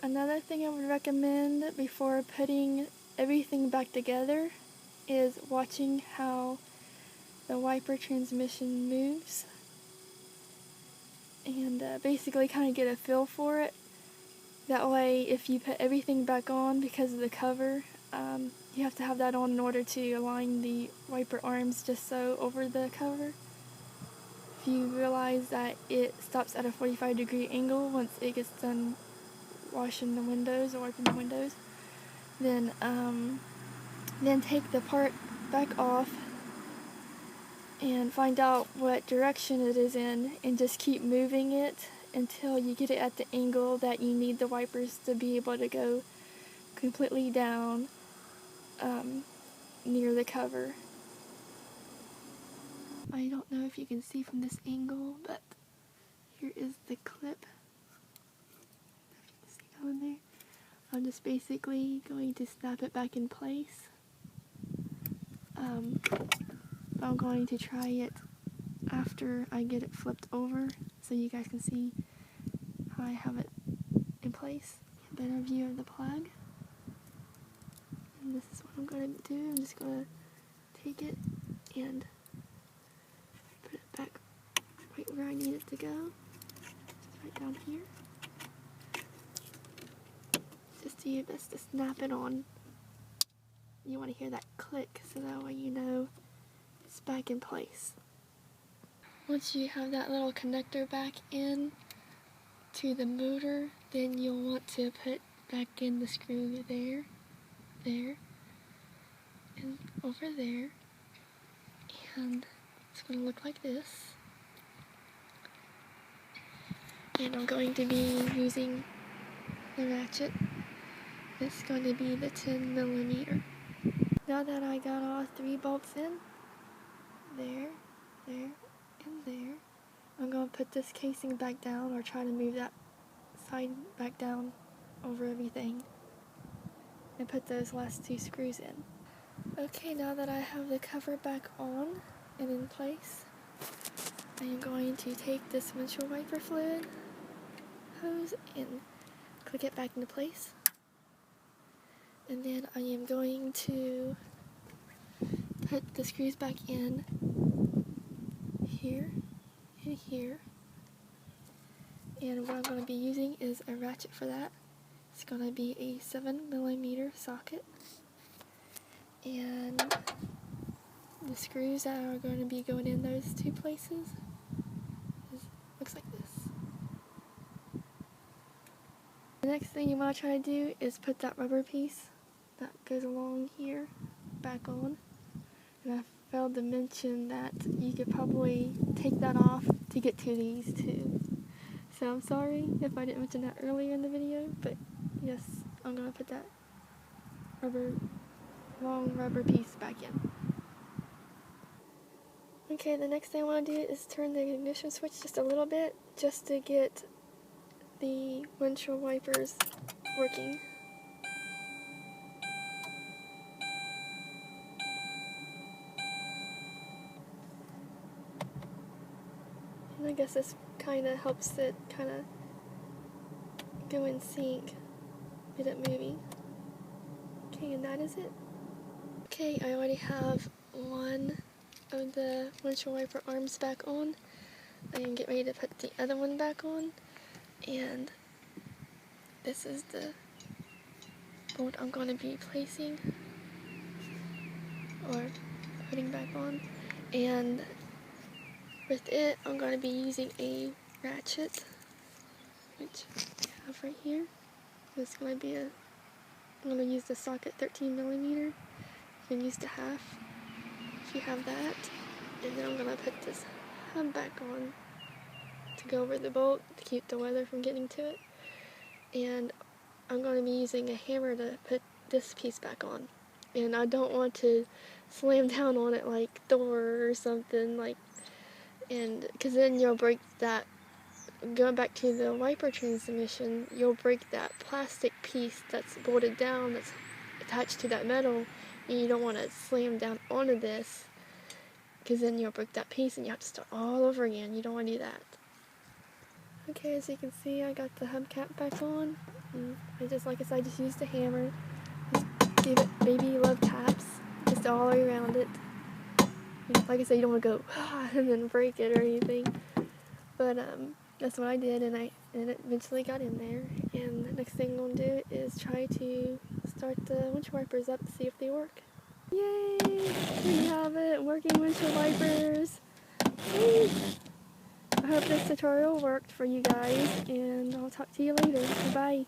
Another thing I would recommend before putting everything back together is watching how the wiper transmission moves, and basically kind of get a feel for it. That way, if you put everything back on because of the cover, you have to have that on in order to align the wiper arms just so over the cover. If you realize that it stops at a 45-degree angle once it gets done washing the windows or wiping the windows, then take the part back off and find out what direction it is in, and just keep moving it until you get it at the angle that you need the wipers to be able to go completely down near the cover. I don't know if you can see from this angle, but here is the clip. See down there? I'm just basically going to snap it back in place. I'm going to try it after I get it flipped over so you guys can see how I have it in place. A better view of the plug. And this is what I'm going to do. I'm just going to take it and put it back right where I need it to go. Just right down here. Just do your best to snap it on. You want to hear that click so that way you know it's back in place. Once you have that little connector back in to the motor, then you'll want to put back in the screw there, and over there, and it's going to look like this. And I'm going to be using the ratchet. It's going to be the 10mm. Now that I got all 3 bolts in, there, and there, I'm going to put this casing back down, or try to move that side back down over everything, and put those last 2 screws in. Okay, now that I have the cover back on and in place, I am going to take this windshield wiper fluid hose and click it back into place. And then I am going to put the screws back in here and here. And what I'm going to be using is a ratchet for that. It's going to be a 7mm socket. And the screws that are going to be going in those 2 places looks like this. The next thing you want to try to do is put that rubber piece that goes along here back on. And I failed to mention that you could probably take that off to get to these 2. So I'm sorry if I didn't mention that earlier in the video, but yes, I'm going to put that long rubber piece back in. Okay, the next thing I want to do is turn the ignition switch just a little bit, just to get the windshield wipers working. And I guess this kind of helps it kind of go in sync, get it moving. Okay, and that is it. Okay, I already have one of the windshield wiper arms back on. I am getting ready to put the other one back on, and this is the bolt I'm going to be placing or putting back on. And with it, I'm going to be using a ratchet, which I have right here. It's going to be I'm going to use the socket 13mm. You can use the half if you have that. And then I'm going to put this hub back on to go over the bolt to keep the weather from getting to it. And I'm going to be using a hammer to put this piece back on. And I don't want to slam down on it like Thor or something, because then you'll break that. Going back to the wiper transmission, you'll break that plastic piece that's bolted down, that's attached to that metal, and you don't want to slam down onto this, because then you'll break that piece and you have to start all over again. You don't want to do that. Okay, as you can see, I got the hubcap back on, and just like I said, I just used a hammer. Just give it baby love taps just all the way around it. Like I said, you don't want to go and then break it or anything. But that's what I did, and it eventually got in there. And the next thing I'm going to do is try to start the windshield wipers up to see if they work. Yay! We have it! Working windshield wipers! Woo! I hope this tutorial worked for you guys, and I'll talk to you later. Bye!